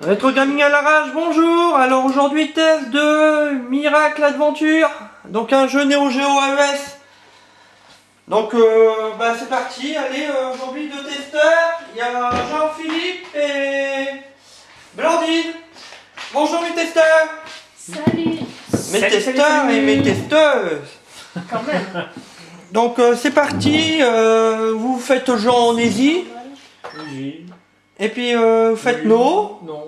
Rétro Gaming à l'arrache, bonjour. Alors aujourd'hui test de Miracle Adventure, donc un jeu Neo Geo AES. Donc c'est parti, allez, aujourd'hui deux testeurs, il y a Jean-Philippe et Blandine. Bonjour mes testeurs. Salut. Mes testeurs et mes testeuses. Quand même. Donc c'est parti, vous faites le jeu en easy. Oui. Et puis vous faites no. Non.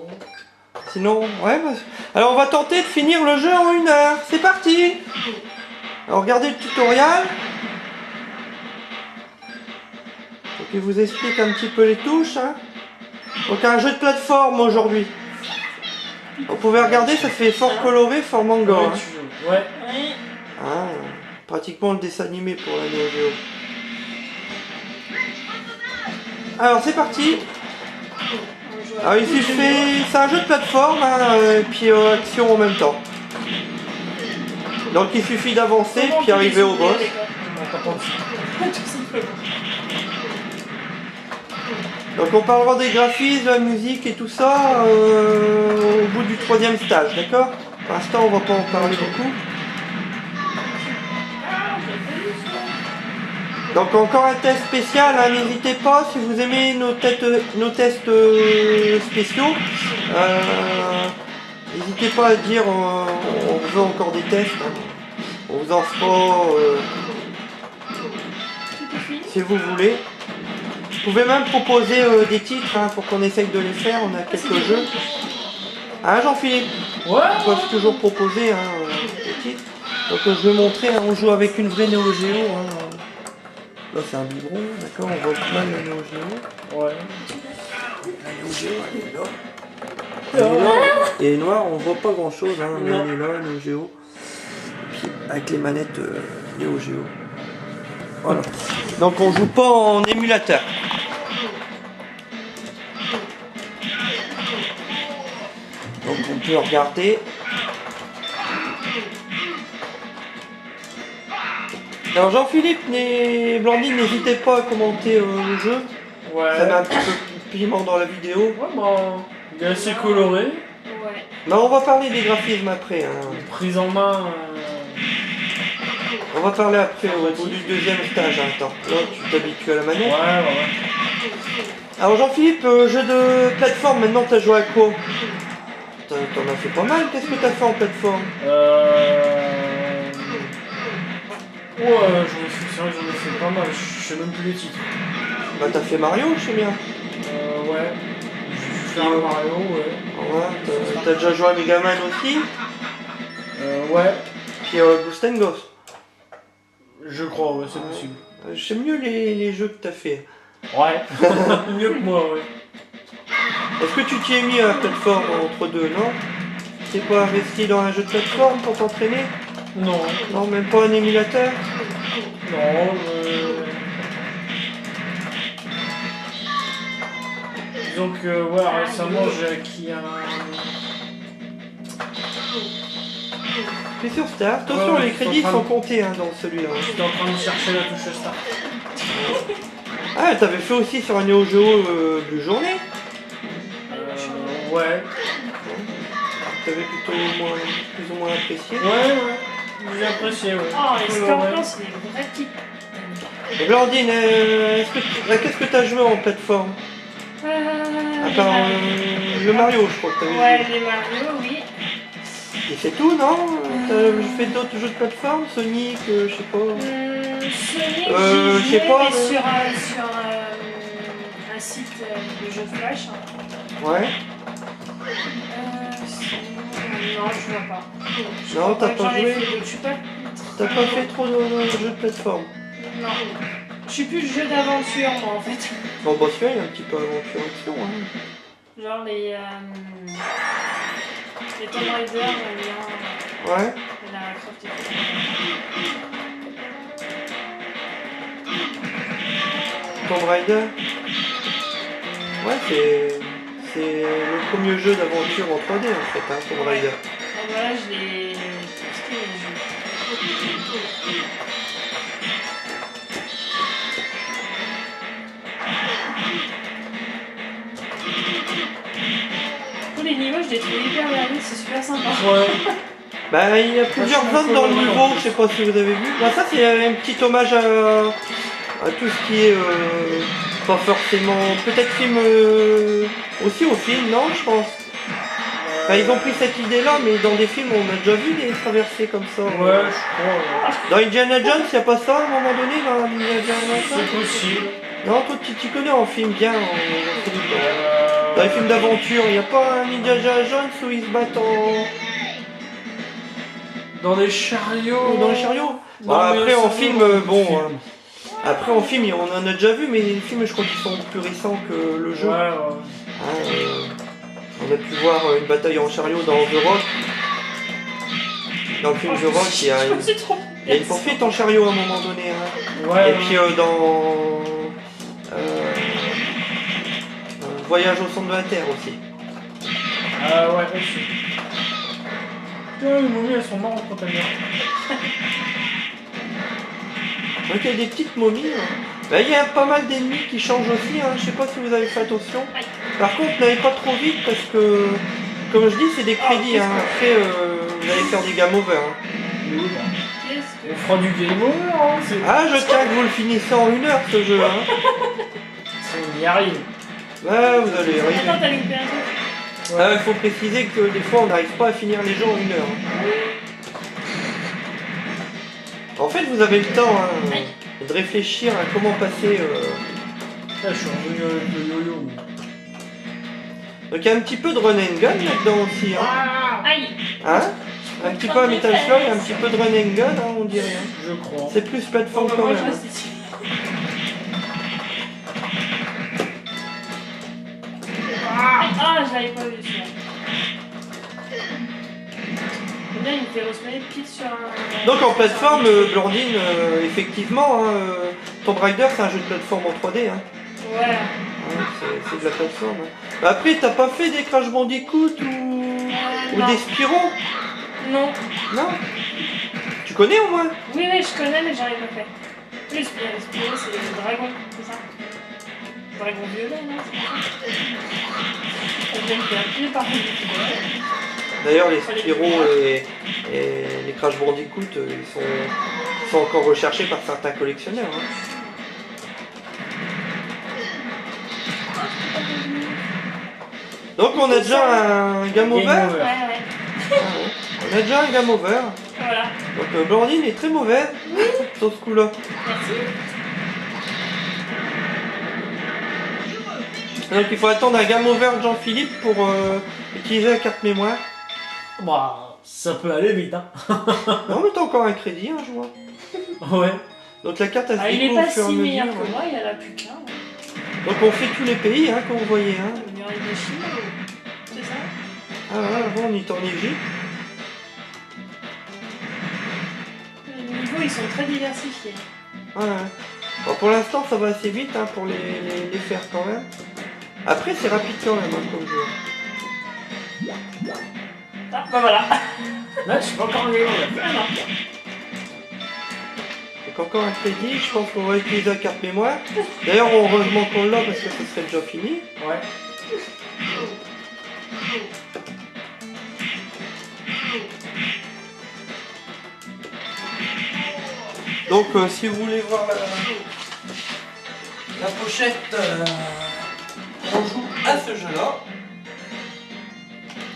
Sinon, ouais. Alors on va tenter de finir le jeu en 1 heure. C'est parti. Alors regardez le tutoriel. Donc il vous explique un petit peu les touches. Hein. Donc un jeu de plateforme aujourd'hui. Vous pouvez regarder, ça fait fort coloré, fort manga. Ouais, Hein. ouais. Ah, pratiquement le dessin animé pour la Neo Geo. Alors c'est parti. Alors ici c'est un jeu de plateforme hein, et puis action en même temps. Donc il suffit d'avancer puis arriver au boss. Donc on parlera des graphismes, de la musique et tout ça au bout du 3e stage, d'accord? Pour l'instant on va pas en parler beaucoup. Donc encore un test spécial, hein, n'hésitez pas si vous aimez nos tests spéciaux. N'hésitez pas à dire on veut encore des tests. Hein. On vous en fera si vous voulez. Vous pouvez même proposer des titres hein, pour qu'on essaye de les faire, on a quelques jeux. Hein Jean-Philippe? Ouais. On peut toujours proposer hein, des titres. Donc je vais montrer, hein, on joue avec une vraie Neo Geo. Hein. Là c'est un biberon, d'accord, on voit pas mal la Neo Geo. Ouais. La Neo Geo, elle est là. Elle est là. Et noir, on voit pas grand chose, hein, mais elle est là, Neo Geo. Et puis avec les manettes Neo Geo. Voilà. Donc on joue pas en émulateur. Donc on peut regarder. Alors Jean-Philippe et Blandine, n'hésitez pas à commenter le jeu. Ouais. Ça met un petit peu de piment dans la vidéo. Ouais, bah, il est assez coloré. Ouais. Mais on va parler des graphismes après. Hein. Une prise en main. On va parler après au bout du 2e stage. Hein. Attends, là tu t'habitues à la manette. Ouais. Alors Jean-Philippe, jeu de plateforme, maintenant t'as joué à quoi? T'en as fait pas mal, qu'est-ce que t'as fait en plateforme? Ouais, c'est vrai que j'en ai fait pas mal, je sais même plus les titres. Bah t'as fait Mario, je sais bien. Ouais. J'ai fait un Mario, ouais. Ouais, t'as déjà joué à Megaman aussi. Ouais. Puis Ghost and Ghost. Je crois, ouais, c'est possible. J'aime mieux les jeux que t'as fait. Ouais. Mieux que moi, ouais. Est-ce que tu t'y es mis à la plateforme entre deux, non? T'es pas investi dans un jeu de plateforme pour t'entraîner? Non. Non, même pas un émulateur? Non, disons que ouais, récemment j'ai acquis un... C'est sur Star. Attention, Ouais, les crédits sont comptés hein, dans celui-là. J'étais en train de chercher la touche Start. Ah, t'avais fait aussi sur un Neo Geo du journée? Ouais. T'avais plutôt plus ou moins apprécié? Ouais. J'ai apprécié, ouais. Oh, les Ouais. scorpions, c'est des vrais types. Et Blandine, qu'est-ce que t'as joué en plateforme? À part le Mario, je crois que t'avais Ouais, joué. les Mario, oui. Et c'est tout, non? T'as fait d'autres jeux de plateforme? Sonic, je sais pas. Sonic, je j'ai sais joué, pas, mais sur un site de jeux flash. Ouais. Sinon, non, je vois pas. Non, t'as pas joué? Je suis pas... T'as pas fait trop de jeux de plateforme? Non. Je suis plus jeu d'aventure, moi, en fait. Bon, bah celui-là, il y a un petit peu aventure-action. Hein. Genre les Tomb Raider, j'aime bien. Ouais. Et la Craft et tout. Tomb Raider. Ouais, c'est le premier jeu d'aventure en 3D en fait, hein, Tomb Raider. Et voilà, je l'ai testé les jeux. les niveaux, je les trouve hyper variés, c'est super sympa. Ouais. Bah, il y a plusieurs zones dans le niveau, je sais pas si vous avez vu. Bah, ça, c'est un petit hommage à tout ce qui est pas forcément. Peut-être film aussi au film, non, je pense. Enfin, ils ont pris cette idée-là, mais dans des films, on a déjà vu des traversées comme ça. Ouais, je crois. Dans Indiana Jones, il n'y a pas ça à un moment donné dans Indiana Jones? C'est possible. Non, toi, tu connais en film bien. Dans les films d'aventure, il n'y a pas un Indiana Jones où ils se battent Dans les chariots. dans les chariots. Bon, Non, mais après, en c'est film, bon, bon. film. Après, en film, on en a déjà vu, mais les films, je crois qu'ils sont plus récents que le jeu. Ouais, ouais. Hein, on a pu voir une bataille en chariot dans The Rock. Dans le film The Rock, il y a Je me suis trompée. une poursuite en chariot à un moment donné. Hein. Ouais. Et puis dans Voyage au centre de la Terre aussi. Ah ouais, aussi. Putain, les momies, elles sont marrantes quand elles meurent. Donc il y a des petites momies. Hein. Bah, il y a pas mal d'ennemis qui changent aussi. Hein. Je sais pas si vous avez fait attention. Par contre, n'allez pas trop vite parce que, comme je dis, c'est des crédits. Hein. Après, vous allez faire des game over. Hein. Qu'est-ce On fera du game over, hein. Ah, je tiens que vous le finissez en 1 heure ce jeu. Hein. Si on y arrive. Ouais, vous allez y que... arriver. Attends, t'as loupé un truc. Ah, il faut préciser que des fois on n'arrive pas à finir les jeux en 1 heure. Hein. En fait, vous avez le temps hein, de réfléchir à comment passer. Là, je suis revenu avec le yo-yo. Donc il y a un petit peu de run and gun là-dedans aussi. Hein. Aïe. Hein, un petit peu à Metal Slug, un petit peu de run and gun, hein, on dirait. Hein. Je crois. C'est plus plateforme Bon, quand moi, même. je Hein. reste ici. Ah, je l'avais pas vu celui-là. Bien, il me fait respawner pile sur un... Donc en plateforme, Blandine, effectivement, hein, Tomb Raider c'est un jeu de plateforme en 3D. Hein. Ouais. Hein, c'est de la plateforme. Hein. Bah, après, t'as pas fait des Crash Bandicoot ou Non. des Spyro? Non. Non? Tu connais au moins? Oui, oui, je connais, mais j'en ai pas fait. Oui, Spyro, c'est le dragon, c'est ça? Dragon violet, non? C'est pas ça? On vient de faire plus par les D'ailleurs, les Spyro et les Crash Bandicoot, ils sont encore recherchés par certains collectionneurs. Hein. Donc on a déjà un game over. Game over. Ouais, ouais. Ah ouais. On a déjà un game over. Voilà. Donc Blandine est très mauvaise sur ce coup-là. Merci. Donc il faut attendre un game over de Jean-Philippe pour utiliser la carte mémoire. Bah, ça peut aller vite, hein. Non mais t'as encore un crédit, hein, je vois. Ouais. Donc la carte elle se Ah, il est découvre pas au fur et à si mesure. meilleur que moi, il y en a plus qu'un. Donc on fait tous les pays, hein, comme vous voyez. Hein. Le meilleur de Chine, c'est ça? Ah ouais, avant on est en Égypte. Les niveaux, ils sont très diversifiés. Ouais. Bon, pour l'instant ça va assez vite hein, pour les faire quand même. Après c'est rapide quand même hein, comme jeu. Ah, bah voilà. Là, je suis pas encore en game over. Ah non. Donc encore un crédit, je pense qu'on va utiliser la carte mémoire. D'ailleurs heureusement qu'on l'a parce que ce serait déjà fini. Ouais. Donc si vous voulez voir la pochette, on joue à ce jeu-là.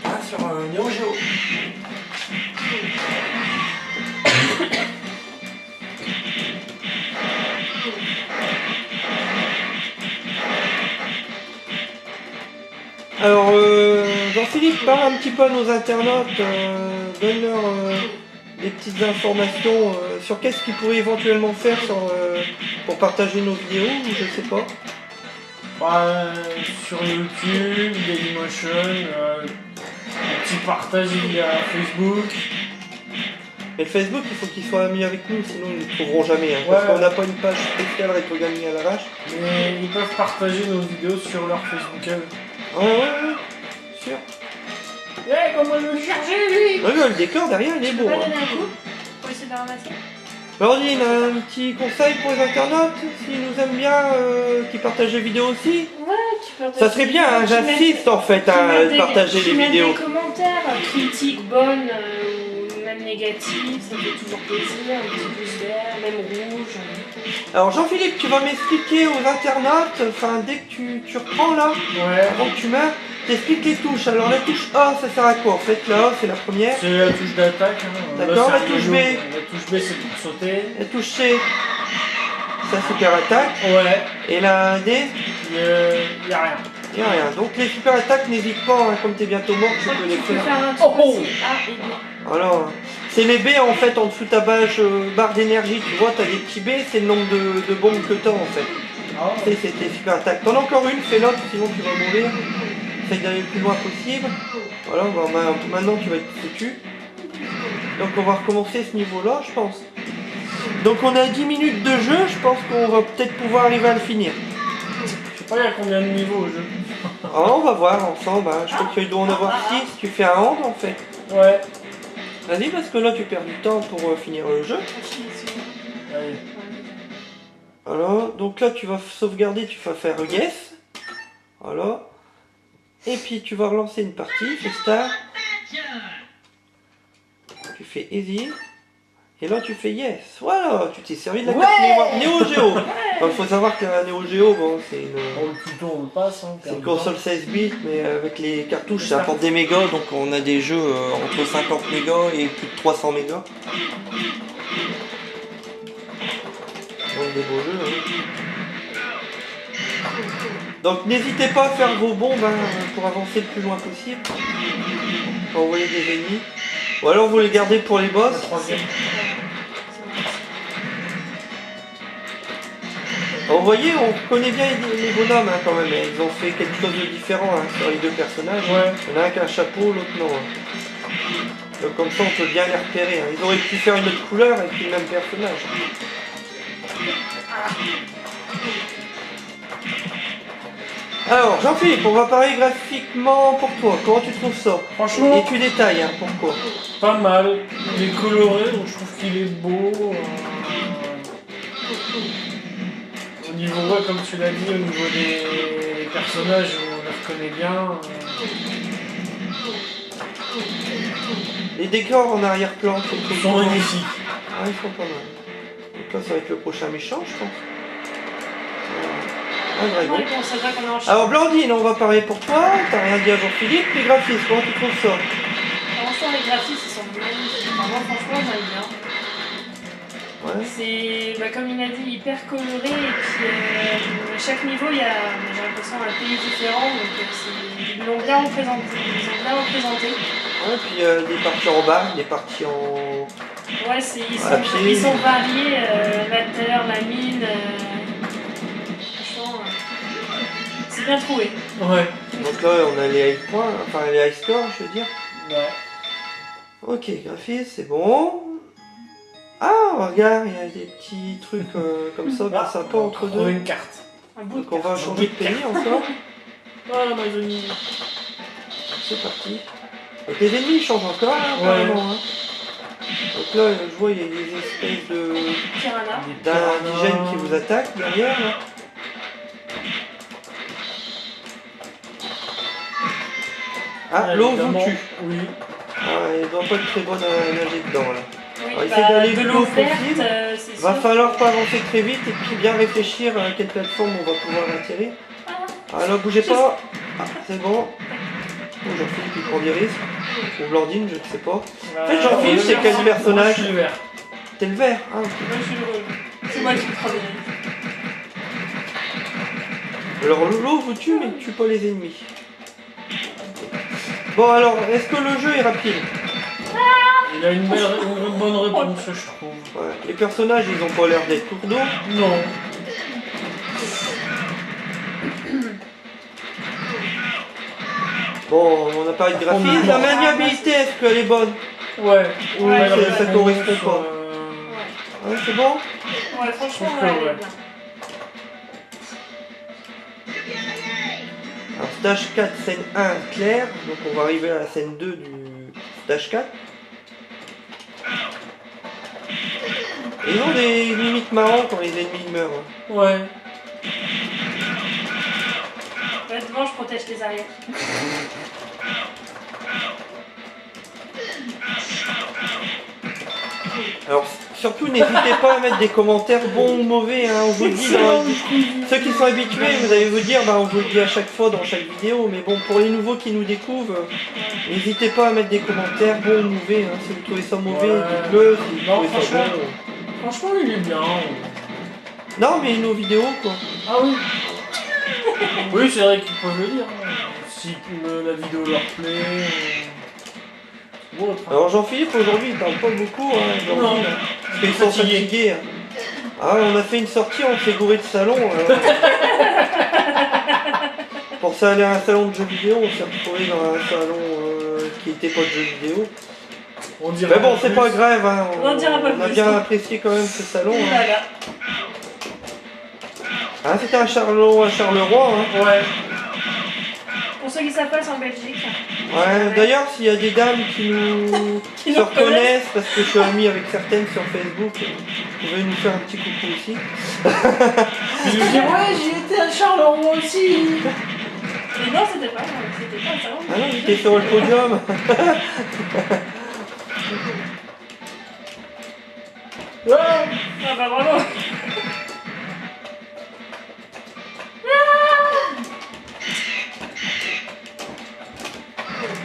Ah, sur Neo Geo. Alors, Jean-Philippe, parle un petit peu à nos internautes, donne-leur des petites informations sur qu'est-ce qu'ils pourraient éventuellement faire pour partager nos vidéos, ou je sais pas. Sur YouTube, Dailymotion, un petit partage via Facebook. Mais Facebook, il faut qu'ils soient amis avec nous, sinon ils ne nous trouveront jamais. Hein, Ouais. Parce qu'on n'a pas une page spéciale Rétro Gaming à l'arrache. Mais ils peuvent partager nos vidéos sur leur Facebook. Ouais, sûr. Eh, comment je vais le chercher, lui? Ouais, le décor derrière, il est Tu peux beau. pas Hein. donner un coup pour essayer de la ramasser? Blandine, un petit conseil pour les internautes, s'ils nous aiment bien, qu'ils partagent les vidéos aussi. Ouais, tu Ça serait bien, hein, j'insiste en fait à partager les vidéos. Des commentaires, critiques bonnes ou même négatives, ça fait toujours plaisir, un petit pouce vert, même rouge. Alors Jean-Philippe, tu vas m'expliquer aux internautes, enfin dès que tu reprends là, Ouais. avant que tu meurs, t'expliques les touches. Alors la touche A, ça sert à quoi? En fait la A c'est la première. C'est la touche d'attaque. Hein. D'accord, Là, la c'est touche un B. yo-yo. La touche B c'est pour sauter. La touche C, ça super attaque. Ouais. Et la D, Y a rien. y a rien. Donc les super attaques, n'hésite pas, hein, comme t'es bientôt mort, tu peux les Tu peux faire. faire un Oh, truc oh. aussi. Ah, et B. Alors, c'est les B en fait en dessous de ta barre d'énergie, tu vois, t'as des petits B, c'est le nombre de bombes que t'as en fait. Ah. C'est tes super attaques. T'en as encore une, fais l'autre, sinon tu vas mourir. Essaye d'aller le plus loin possible. Voilà, bon, maintenant tu vas être foutu. Donc on va recommencer ce niveau-là, je pense. Donc on a 10 minutes de jeu, je pense qu'on va peut-être pouvoir arriver à le finir. Je sais pas il y a combien de niveaux au jeu. Alors on va voir ensemble, hein. Je crois qu'il doit en avoir 6, tu fais un hand en fait. Ouais. Vas-y, parce que là tu perds du temps pour finir le jeu. Allez. Voilà, donc là tu vas sauvegarder, tu vas faire yes. Voilà. Et puis tu vas relancer une partie, fais start. Tu fais easy. Et là tu fais yes. Voilà, tu t'es servi de la carte mémoire Neo Geo. Il faut savoir que la Neo Geo, bon, c'est une... Bon, le tuto on le passe. Hein, C'est une console 16 bits, mais avec les cartouches, ça apporte des mégas, donc on a des jeux entre 50 mégas et plus de 300 mégas. Donc des beaux jeux. Hein. Donc n'hésitez pas à faire vos bombes hein, pour avancer le plus loin possible. Envoyer des ennemis. Ou alors vous les gardez pour les boss. La troisième. Alors, vous voyez, on connaît bien les bonhommes hein, quand même. Ils ont fait quelque chose de différent hein, sur les deux personnages. Ouais. Il y en a un qui a un chapeau, l'autre non. Hein. Donc comme ça on peut bien les repérer. Hein. Ils auraient pu faire une autre couleur et puis le même personnage. Alors Jean-Philippe, on va parler graphiquement pour toi. Comment tu trouves ça? Franchement, Et tu détailles, hein, pourquoi? pas mal. Il est coloré, donc je trouve qu'il est beau. Au niveau, ouais, comme tu l'as dit, au niveau des personnages, on les reconnaît bien. Les décors en arrière-plan Ils sont magnifiques. Ah, ils sont pas mal. Donc là, ça va être le prochain méchant, je pense. Un dragon. Ouais, bon, c'est vrai qu'on est en Chine. Alors Blandine, on va parler pour toi. T'as rien dit à Jean-Philippe. Les graphismes, comment tu trouves ça? Pour l'instant, les graphismes, ils sont magnifiques. Enfin, moi, franchement, j'aime bien. Ouais. C'est, bah, comme il a dit, hyper coloré. Et puis, à chaque niveau, il y a, j'ai l'impression, un pays différent. Donc, ils l'ont bien représenté. Ils ont bien représenté. Ouais, puis des parties en bas, des parties en... Ouais, pied. ils sont variés. La terre, la mine. Franchement, c'est bien trouvé. Ouais. Donc là, on a les high points, enfin les high scores, je veux dire. Ouais. Ok, graphisme, c'est bon. Ah, regarde, il y a des petits trucs comme ça, bien sympa entre Trouver deux. une carte. Un bout de Donc on va changer de pays encore. Ah, l'Amazonie. C'est parti. Donc les ennemis ils changent encore, hein, Ouais. apparemment. Hein. Donc là, je vois, il y a des espèces de... piranha. d'indigènes qui vous attaquent derrière. Là. Ah, l'eau vous évidemment. tue. Oui. Ah, elle doit pas être très bonne à nager dedans là. Oui, Alors, essaye d'aller de le plus l'eau haut verte, possible. c'est Va sûr. falloir pas avancer très vite et puis bien réfléchir à quelle plateforme on va pouvoir atterrir. Ah là, bougez pas. Ah, c'est bon. Oh, Jean-Philippe il prend des risques. Ou Blandine, je ne sais pas. En fait, Jean-Philippe, c'est quel personnage? Moi, je suis le vert. T'es le vert. Ah, ok. Moi, je suis le rouge. C'est moi qui prends des risques. Alors l'eau vous tue mais ne tue pas les ennemis. Bon alors, est-ce que le jeu est rapide? Il a une bonne réponse, je trouve. Ouais. Les personnages, ils ont pas l'air d'être cours d'eau. Non. Bon, on a parlé de graphisme. La maniabilité, est-ce qu'elle est bonne? Ouais. Ou Ouais, ça correspond pas? Ouais. Ouais, c'est bon? Ouais, franchement, Je trouve que elle est ouais. bien. Alors stage 4, scène 1, clair. Donc on va arriver à la scène 2 du stage 4. Et ils ont des limites marrantes quand les ennemis meurent. Hein. Ouais. En fait, Souvent, je protège les arrières. Alors surtout n'hésitez pas à mettre des commentaires bons ou mauvais, hein, on vous le dit ceux qui sont habitués, vous allez vous dire, bah, on vous le dit à chaque fois dans chaque vidéo, mais bon pour les nouveaux qui nous découvrent, n'hésitez pas à mettre des commentaires bons ou mauvais, hein, si vous trouvez ça mauvais, dites-le, si vous Non, trouvez ça bon. franchement, il est bien. Non mais nos vidéos quoi. Ah oui. Oui, c'est vrai qu'ils peuvent le dire. Hein. Si la vidéo leur plaît. Ou autre. Hein. Alors Jean-Philippe aujourd'hui il parle pas beaucoup, hein, Non. parce qu'ils sont fatigués. Hein. Ah on a fait une sortie, on s'est gouré de salon. Pour ça aller à un salon de jeux vidéo, on s'est retrouvé dans un salon qui était pas de jeux vidéo. On dirait Mais bon, un c'est peu pas plus. grave, hein. On dira pas On a plus. bien apprécié quand même ce salon. Hein. Voilà. Ah, c'était à Charleroi, hein. Ouais. Pour ceux qui savent pas, c'est en Belgique. Ouais, d'ailleurs, s'il y a des dames qui nous Qui se nous reconnaissent, parce que je suis ami avec certaines sur Facebook, vous pouvez nous faire un petit coucou aussi. Ils nous disent ouais, j'y étais à Charleroi aussi. Mais non, c'était pas un salon. Ah non, j'étais sur le podium. Ouais. Ah bah bravo.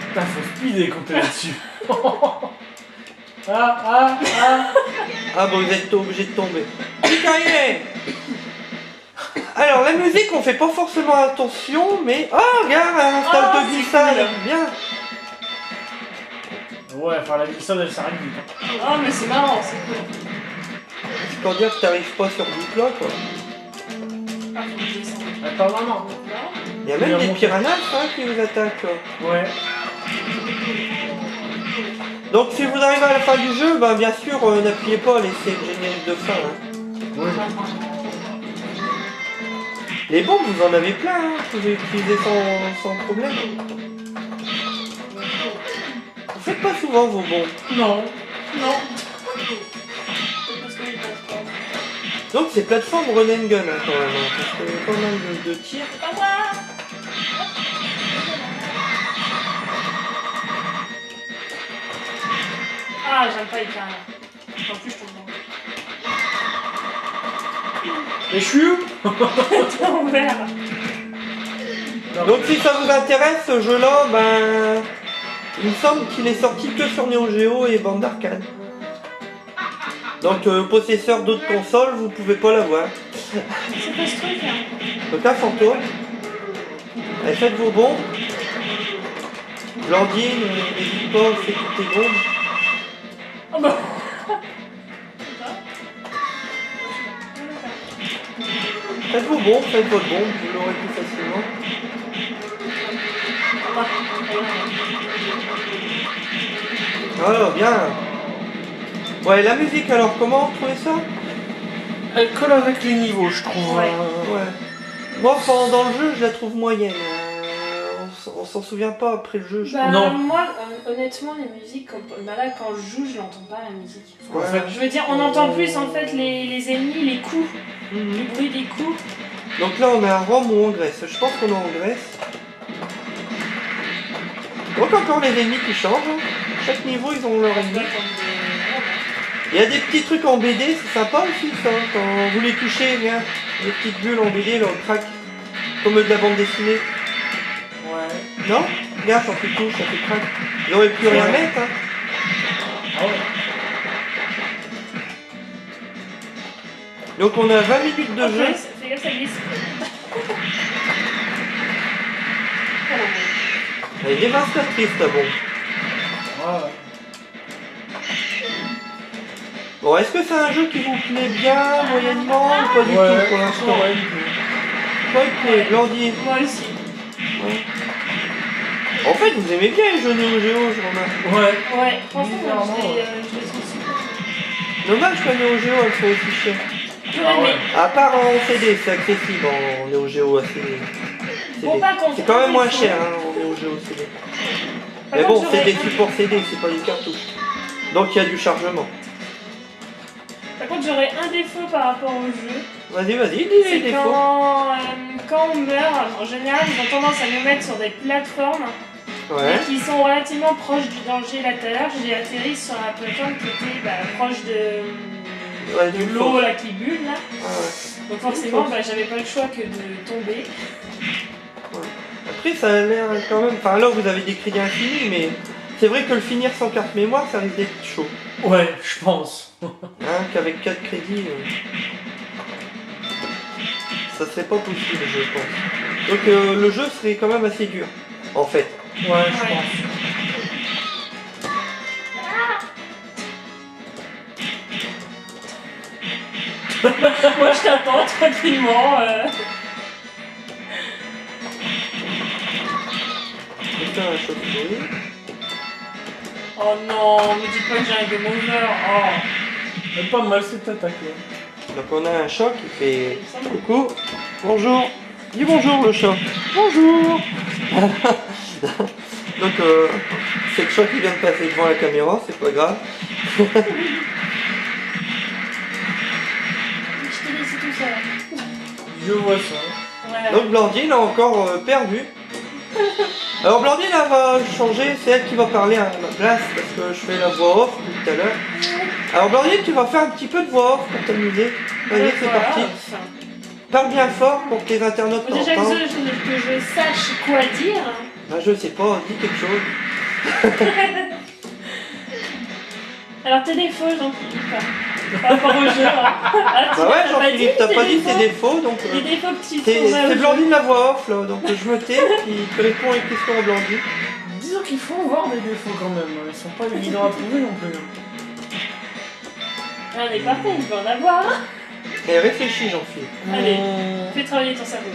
Putain, faut speeder quand t'es là-dessus. Ah. Ah bon, vous êtes obligé de tomber. Carrière. Alors, la musique, on fait pas forcément attention, mais... Oh, regarde, un installe Oh, de c'est glissade. cool. Bien. Ouais, enfin la glissade elle s'arrête vite. Oh, mais c'est marrant, c'est cool. C'est pour dire que t'arrives pas sur du plat, quoi. Ah, faut que je descende. Attends, non. Non. Il y a même des piranhas, hein, qui vous attaquent, quoi. Ouais. Donc si vous arrivez à la fin du jeu, ben, bien sûr, n'appuyez pas à laisser le générique de fin. Hein. Ouais. Les bombes, vous en avez plein, hein. Vous pouvez utiliser sans problème. Vous faites pas souvent vos bombes. Non. Non. C'est parce que je pense pas. Donc c'est plateforme run and gun, hein, quand même, hein, parce qu'il y a pas mal de tirs. C'est pas moi. Ah, j'aime pas les carrières. En plus, je tombe dans Et je suis où? le temps ouvert. Donc si ça vous intéresse, ce jeu-là, ben... Il me semble qu'il est sorti que sur Neo Geo et bande d'arcade. Donc possesseur d'autres consoles, vous pouvez pas l'avoir. C'est quoi ce truc hein? Donc un fantôme. Allez, faites vos bombes. Blandine, n'hésite pas, fais toutes tes bombes. Oh bah. Faites vos bombes, faites votre bombe, vous l'aurez plus facilement. Alors, bien. Ouais, la musique alors, comment vous trouvez ça? Elle colle avec les niveaux, je trouve. Ouais. Ouais. Moi, pendant le jeu, je la trouve moyenne. On s'en souvient pas après le jeu. Je... Bah, Non. moi, honnêtement, les musiques, bah là, quand je joue, je l'entends pas la musique. Ouais. En fait, Je veux dire, on entend plus en fait les ennemis, les coups, Mhm. le bruit des coups. Donc là, on est à Rome ou en Grèce. Je pense qu'on est en Grèce. Donc encore les ennemis qui changent. Hein. Chaque niveau, ils ont leur ennemi. Il y a des petits trucs en BD, c'est sympa aussi ça. Quand vous les touchez, regarde, les petites bulles en BD, là, on craque. Comme de la bande dessinée. Ouais. Non? Regarde, quand tu touches, ça fait craque. Ils auraient pu rien mettre. Hein. Ah ouais. Donc on a 20 minutes de jeu. Fais gaffe, ça glisse. Elle est dévastatrice ta bombe. Ouais. Bon, est-ce que c'est un jeu qui vous plaît bien, moyennement, ou pas du Ouais, tout pour l'instant? ouais. Pas il plaît, Blandine. Moi aussi. Ouais. En fait, vous aimez bien les jeux Neo Geo, je remarque. Ouais. Ouais, franchement, Bizarrement, je les trouve super. Dommage que Neo Geo, elles soient aussi chères. J'aurais aimé. À part en CD, c'est accessible en Neo Geo à CD. Bon, par contre, C'est quand même moins il faut- cher hein, en Neo Geo CD. Par Mais contre, bon, c'est j'aurais des un- supports CD, c'est pas des cartouches. Donc il y a du chargement. Par contre, j'aurais un défaut par rapport au jeu. Vas-y, dis C'est les défauts. quand on meurt, en général, ils ont tendance à nous mettre sur des plateformes Ouais. qui sont relativement proches du danger. Là, tout à l'heure, j'ai atterri sur la plateforme qui était proche Ouais, de du l'eau faux. là qui bulle là. Ah ouais. Donc forcément, j'avais pas le choix que de tomber. Après, ça a l'air quand même. Enfin, là, vous avez des crédits infinis, mais c'est vrai que le finir sans carte mémoire, ça risque d'être chaud. Ouais, je pense. Hein, qu'avec 4 crédits, ça serait pas possible, je pense. Donc, le jeu serait quand même assez dur, en fait. Ouais, je Ouais. pense. Moi, je t'attends tranquillement. Putain, la chauve-souris. Oh non, me dis pas que j'ai un game over. Oh. Mais pas mal cette attaque là. Donc, on a un chat qui fait coucou, bonjour. Dis bonjour, le chat. Bonjour. Donc, c'est le chat qui vient de passer devant la caméra, c'est pas grave. Je t'ai laissé tout seul. Je vois ça. Ouais. Donc, Blandine a encore perdu. Alors, Blandine, elle va changer, c'est elle qui va parler à ma place parce que je fais la voix off depuis tout à l'heure. Alors, Blandine, tu vas faire un petit peu de voix off pour t'amuser. Vas-y, c'est Voilà. parti. Parle bien fort pour que les internautes Déjà que t'entendent. je sache quoi dire. Bah, je sais pas, dis quelque chose. Alors tes défauts, Jean-Philippe. Par rapport au jeu. Ah, Bah ouais, t'as pas Jean-Philippe, t'as tes pas dit défauts ses défauts, donc... Les défauts que tu c'est trouves c'est Blandine la voix off, là, donc je me tais, puis tu réponds à une question à Blandine. Disons qu'il faut voir des défauts quand même. Ils sont pas évidents à trouver non plus. On est parti, il peut en avoir. Et réfléchis, Jean-Philippe. Allez, fais travailler ton cerveau.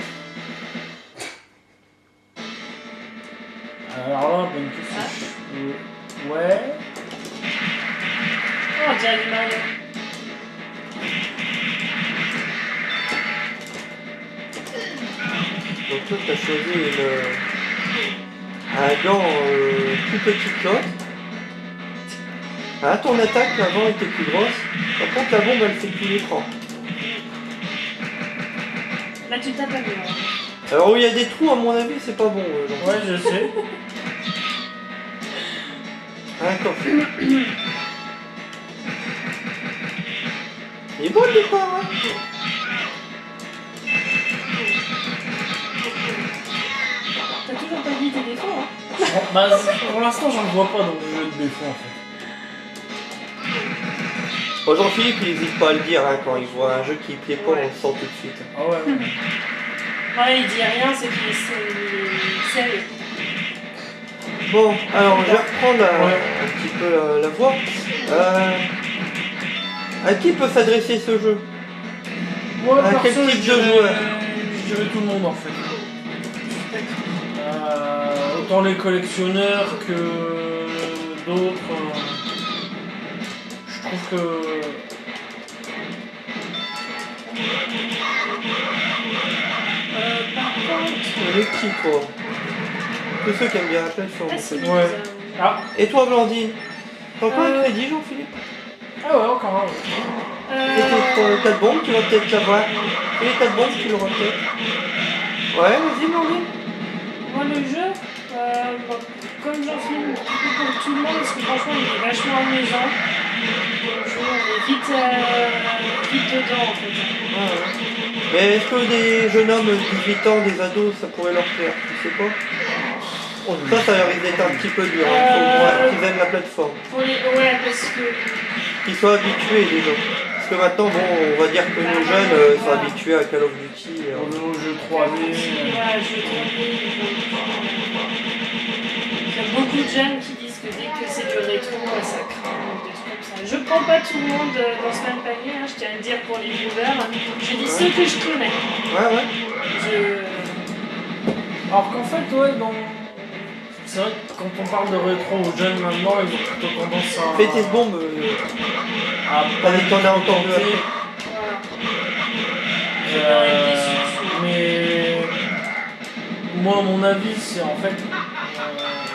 Alors là, bonne question. Ouais. Oh, déjà du Mario. Donc toi, t'as choisi un gant plus petit que l'autre. Ah, ton attaque, avant, était plus grosse. Par contre, la bombe, elle fait tout l'écran. Là, tu tapes à lui. Hein. Alors, où il y a des trous, à mon avis, c'est pas bon, Jean-Philippe. Ouais, je sais. Un coffre. Il est beau le décor, hein. T'as toujours pas dit tes défauts, hein. Bah, pour l'instant, j'en vois pas dans le jeu de défauts en fait. Bon, Jean-Philippe, il n'hésite pas à le dire, hein, quand il voit un jeu qui plaît pas, Ouais. on le sent tout de suite. Ah ouais, ouais. Ouais, il dit rien, c'est qu'il est sérieux. Bon, alors je vais reprendre Ouais. un petit peu la voix. À qui peut s'adresser ce jeu? Moi, À quel perso, type je de dirais- joueur? Je dirais tout le monde en fait. Autant les collectionneurs que d'autres. Je trouve que. Par contre, Les petits, quoi. Tous ceux qui aiment bien la plateforme. ah, en si, fait. Ouais. Ah, Et toi, Blandine? T'as encore un Euh. crédit, Jean-Philippe? ah ouais, encore un. Et tes 4 bombes, tu vas peut-être l'avoir. Et les 4 bombes, tu l'auras peut-être. Ouais, vas-y, Blandine. moi, le jeu, bon, comme j'en suis un petit peu pour tout le monde, parce que franchement, il est vachement amusant. Le jeu, on est vite dedans, en fait. Ouais, ouais. Mais est-ce que des jeunes hommes de 18 ans, des ados, ça pourrait leur plaire? Tu sais pas? Ça risque d'être un petit peu dur. Il faut au moins qu'ils aiment la plateforme. Ouais, parce que Qu'ils soient habitués déjà. Parce que maintenant, bon, on va dire que nos jeunes sont habitués à Call of Duty. On est au jeu 3D. ouais, je vais tomber. Il y a beaucoup de jeunes qui disent que dès que c'est du rétro, ça craint, des trucs comme ça. Je prends pas tout le monde dans ce même panier, hein, je tiens à le dire pour les viewers. Je dis ceux que je connais. Ouais, ouais. Alors qu'en fait, ouais, c'est vrai que quand on parle de rétro aux jeunes maintenant, ils ont plutôt tendance à. Fais tes bombes. à T'as dit que t'en as encore deux tenter. après. Voilà. Mais moi, à mon avis, c'est en fait.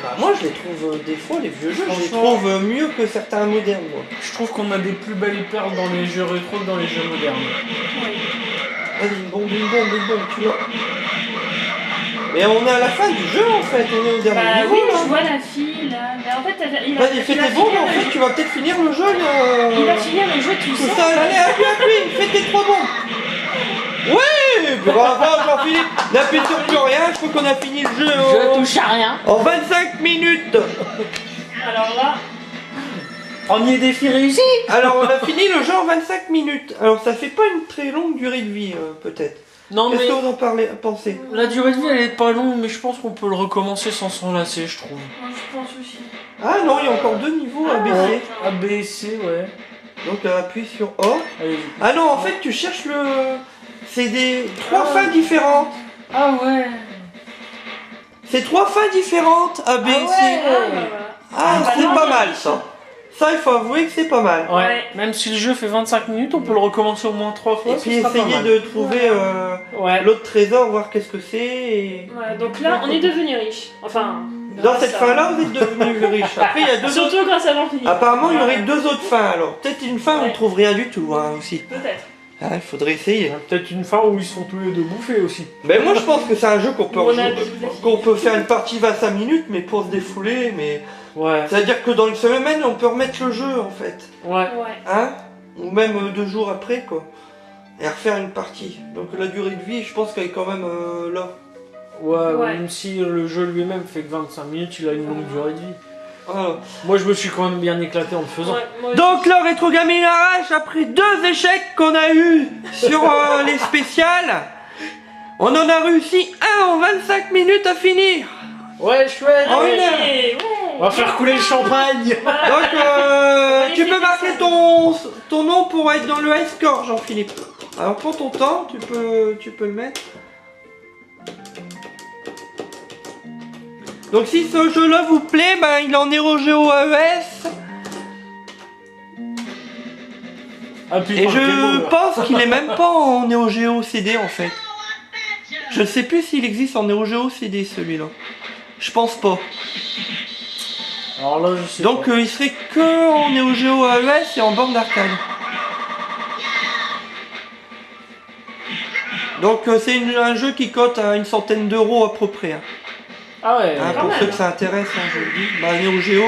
Bah, moi, je les trouve des fois, les vieux jeux, je les Franchement. trouve mieux que certains modernes, moi. Je trouve qu'on a des plus belles perles dans les jeux rétro que dans les jeux modernes. Oui. Vas-y, une bombe, tu vois. Mais on est à la fin du jeu en fait, on est au dernier Bah niveau oui, là. je vois la fille là. Mais en fait, Vas-y, fais tes bombes, en fait, tu vas peut-être finir le jeu là. Il va finir le jeu tout Tout seul. seul, allez, appuie, fais tes 3 bombes. Ouais, bravo Jean-Philippe. N'appuie sur plus rien, je crois qu'on a fini le jeu touche à rien. en 25 minutes. Alors là, Premier défi réussi. Alors on a fini le jeu en 25 minutes. Alors ça fait pas une très longue durée de vie peut-être. Non Qu'est-ce mais que vous en pensez? la durée de vie elle est pas longue, mais je pense qu'on peut le recommencer sans s'enlacer, je trouve. moi je pense aussi. Ah non, il y a encore 2 niveaux à baisser. A, B, C, ouais. Donc appuie sur O. Allez. Ah non, en fait tu cherches le... C'est des 3 fins différentes. Ah ouais. C'est 3 fins différentes A, B, C. Ah, bah voilà. Ah, bah c'est non, pas mais- mal ça. Ça, il faut avouer que c'est pas mal. Ouais. Ouais. Même si le jeu fait 25 minutes, on peut le recommencer au moins 3 fois. Et ce puis sera pas essayer mal. de trouver Ouais. l'autre trésor, voir qu'est-ce que c'est. Et... Ouais, donc là, on est devenu riche. Enfin, Dans grâce cette à- fin-là, vous êtes devenu riche. Après, il y a 2 autres. Surtout grâce à Jean-Philippe. Apparemment, il y aurait 2 autres fins alors. Peut-être une fin où on Ouais. trouve rien du tout hein, aussi. Peut-être. Ah, il faudrait essayer. Il y a peut-être une fin où ils se font tous les deux bouffer aussi. Mais moi, je pense que c'est un jeu qu'on peut, On a rejouer- dit- qu'on peut faire une partie 25 minutes, mais pour se défouler. Mais Ouais. c'est-à-dire que dans une semaine, on peut remettre le jeu en fait. Ouais. Ouais. Hein? Ou même 2 jours après, quoi. Et refaire une partie. Donc la durée de vie, je pense qu'elle est quand même là. Ouais, Ouais. même si le jeu lui-même fait que 25 minutes, il a une longue durée de vie. Voilà. Moi, je me suis quand même bien éclaté en le faisant. Ouais, moi aussi. Donc là, Rétro Gaming Arrache, après 2 échecs qu'on a eu sur les spéciales, on en a réussi un en 25 minutes à finir. Ouais, chouette. Oh, Allez, une heure. ouais. On va faire couler le champagne. Voilà. Donc Allez, tu peux fais marquer ça. ton nom pour être dans le high score, Jean-Philippe. Alors prends ton temps, tu peux le mettre. Donc si ce jeu-là vous plaît, ben, il est en Neo Geo AES. Appuie Et par le je démo, là. pense qu'il est même pas en Neo Geo CD en fait. Je ne sais plus s'il existe en Neo Geo CD celui-là. Je pense pas. Alors là, je sais Donc pas. il serait que en Neo Geo AES et en borne d'arcade. Donc c'est un jeu qui cote à une centaine d'euros à peu près. Hein. Ah ouais, Hein, quand pour même. ceux que ça intéresse, hein, je le dis. Bah Neo Geo,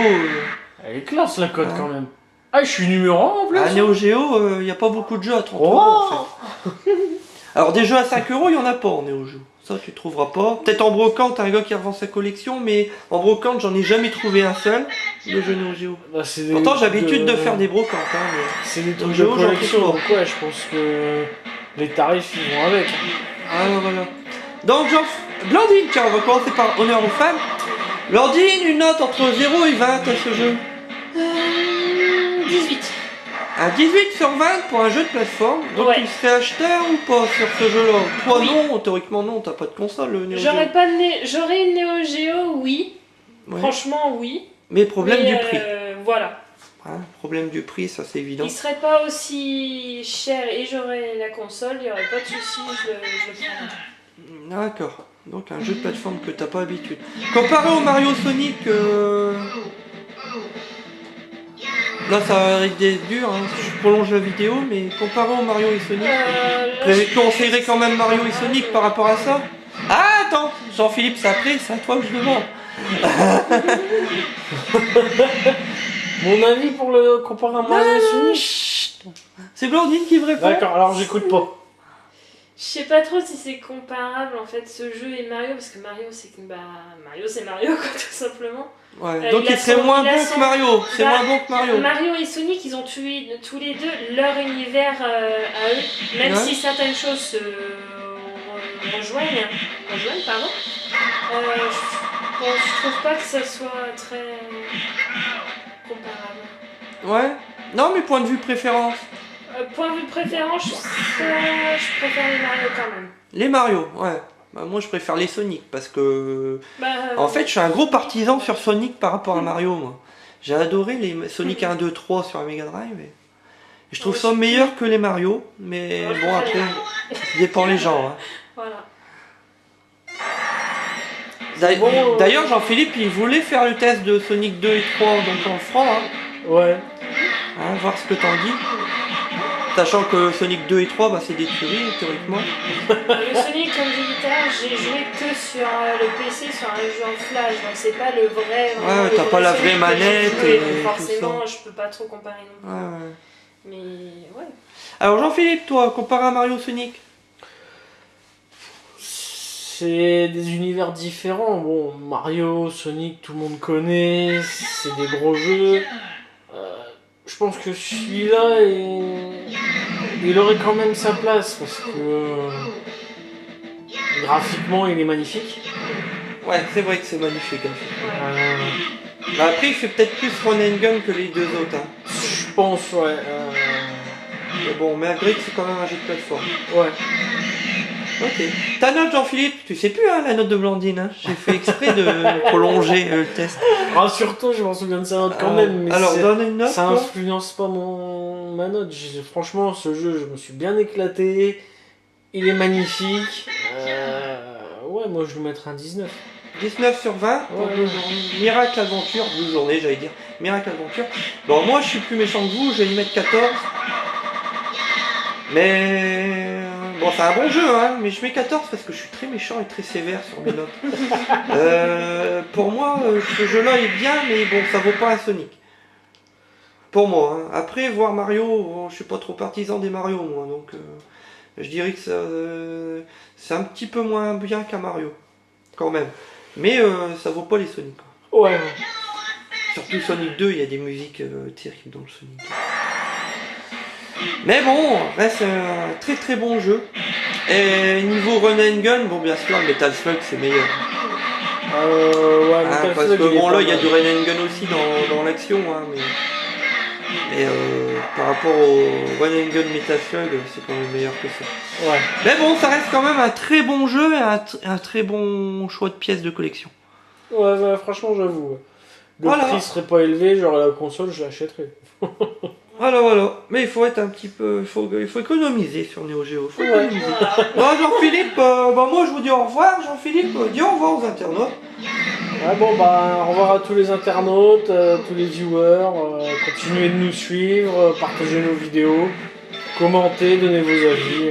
elle est classe la cote Ouais. quand même. Ah, je suis numéro 1 en plus. à Neo Geo, il n'y a pas beaucoup de jeux à 30 Oh. euros en fait. Alors des jeux à 5 euros, il n'y en a pas en Neo Geo. Ça tu trouveras pas. Peut-être en brocante, un gars qui revend sa collection, mais en brocante j'en ai jamais trouvé un seul de jeux Neo Geo. Bah, c'est des Pourtant j'ai trucs l'habitude de faire des brocantes. Hein, mais... C'est des trucs Donc, de j'en collection, trouve pas. donc ouais, je pense que les tarifs ils vont avec. Ah voilà. Donc Blandine, tiens, on va commencer par honneur aux femmes. Blandine, une note entre 0 et 20 à ce jeu. 18. Un 18 sur 20 pour un jeu de plateforme. Donc Ouais. tu serais acheteur ou pas sur ce jeu-là? Toi Oui. non, théoriquement non, t'as pas de console Neo Geo. J'aurais une Neo Geo, oui. Ouais. Franchement, oui. Mais problème Mais, du prix. Voilà. Hein, problème du prix, ça c'est évident. Il serait pas aussi cher et j'aurais la console, il y aurait pas de souci, je le prendrais. D'accord. Donc un jeu de plateforme que t'as pas l'habitude. Comparé au Mario Sonic, là ça va être dur, hein, je prolonge la vidéo, mais comparé au Mario et Sonic, Là, je conseillerais quand même Mario et Sonic par rapport à ça. Ah attends, Jean-Philippe, c'est après, c'est à toi que je demande. Mon avis pour le comparer à Mario et Sonic. Chut. C'est Blandine qui me répond. D'accord, alors j'écoute pas. je sais pas trop si c'est comparable en fait ce jeu et Mario parce que Mario c'est Mario quoi tout simplement. Ouais, donc il a il serait son- moins il a bon son- que Mario. C'est Bah, moins bon que Mario. Mario et Sonic ils ont tué tous les deux leur univers à eux, même Ouais. si certaines choses se rejoignent pardon. Je trouve pas que ça soit très comparable. Ouais. Non, mais point de vue préférence. Point de vue préférence, je préfère les Mario quand même. Les Mario, ouais. Bah, moi je préfère les Sonic parce que. Bah, En fait, je suis un gros partisan sur Sonic par rapport à Mario, moi. J'ai adoré les Sonic 1, 2, 3 sur la Mega Drive. Et je trouve ça meilleur que les Mario, mais Ouais, je bon, préfère après, les Mario. ça dépend les gens. Hein. Voilà. D'ailleurs, Jean-Philippe, il voulait faire le test de Sonic 2 et 3, donc en franc, hein. Ouais. Hein, voir ce que t'en dis. Sachant que Sonic 2 et 3, bah, c'est des tueries, théoriquement. Le Sonic, comme j'ai dit tout à l'heure, j'ai joué que sur le PC, sur un jeu en flash, donc c'est pas le vrai. Ouais, le t'as pas la Sonic vraie que manette j'ai joué, et donc tout forcément, je peux pas trop comparer non plus. Ouais. Mais ouais. Alors Jean-Philippe, toi, comparé à Mario Sonic? C'est des univers différents. Bon, Mario, Sonic, tout le monde connaît, c'est des gros jeux. Je pense que celui-là, il aurait quand même sa place parce que graphiquement, il est magnifique. Ouais, c'est vrai que c'est magnifique. Hein. Ouais. Bah, après, il fait peut-être plus run and gun que les deux autres. Hein. Je pense, ouais. Mais bon, malgré que c'est quand même un jeu de plateforme. Ouais. Ok. Ta note, Jean-Philippe, tu sais plus hein, la note de Blandine. Hein. J'ai fait exprès de prolonger le test. Rassure-toi, je m'en souviens de sa note quand même. Mais alors, donne une note. ça quoi. influence pas ma note. Franchement, ce jeu, je me suis bien éclaté. Il est magnifique. Ouais, moi je vais lui mettre un 19. 19 sur 20 pour Ouais. Miracle Adventure, 12 journées j'allais dire. Miracle Adventure. Bon, moi je suis plus méchant que vous, je vais lui mettre 14. Mais bon, c'est un bon jeu, hein, mais je mets 14 parce que je suis très méchant et très sévère sur mes notes. Pour moi, ce jeu-là est bien, mais bon, ça vaut pas un Sonic. Pour moi. Hein. Après, voir Mario, bon, je suis pas trop partisan des Mario, moi, donc je dirais que c'est un petit peu moins bien qu'un Mario, quand même. Mais ça vaut pas les Sonic. Quoi. Ouais. Surtout Sonic 2, il y a des musiques terribles dans le Sonic 2. Mais bon, reste un très très bon jeu. Et niveau run and gun, bon bien sûr, Metal Slug c'est meilleur. Ouais, Hein, Metal parce Slug, que il est bon pas là il y a mal. du run and gun aussi dans l'action, hein, mais par rapport au run and gun Metal Slug, c'est quand même meilleur que ça. Ouais. Mais bon, ça reste quand même un très bon jeu et un très bon choix de pièces de collection. Ouais, franchement, j'avoue. Ouais. Le Voilà. prix serait pas élevé, genre la console, je l'achèterais. Voilà. Mais il faut être un petit peu, il faut économiser sur Neo Geo. Faut Ouais. économiser. Bon Jean-Philippe, moi je vous dis au revoir. Jean-Philippe, dis au revoir aux internautes. Ouais, bon, bah, au revoir à tous les internautes, tous les viewers. Continuez de nous suivre, partagez nos vidéos, commentez, donnez vos avis.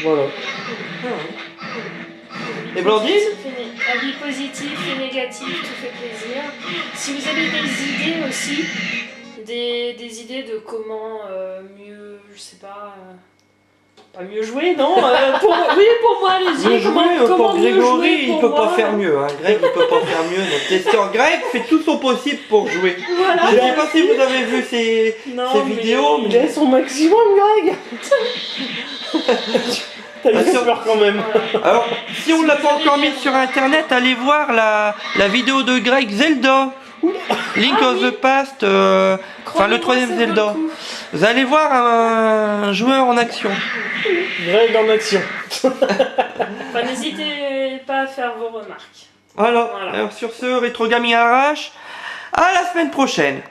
Voilà. Et Blandine? C'est fini. Avis positifs et négatifs, tout fait plaisir. Si vous avez des idées aussi, des idées de comment mieux, je sais pas. Pas mieux jouer, non oui, pour moi, allez-y. Mieux jouer, comment pour mieux Grégory, jouer il pour peut moi. pas faire mieux. Hein. Greg, il peut pas faire mieux. Notre testeur Greg fait tout son possible pour jouer. Voilà. Je sais pas si vous avez vu ces vidéos, Il est son maximum, Greg. T'as eu Attention. peur quand même. Voilà. Alors, si on l'a pas encore mis sur internet, allez voir la vidéo de Greg Zelda. Link of the Past, enfin le troisième Zelda. Vous allez voir un joueur en action. Greg en action. Enfin, n'hésitez pas à faire vos remarques. Voilà. Voilà. Alors sur ce, Rétro Gaming Arrache. À la semaine prochaine.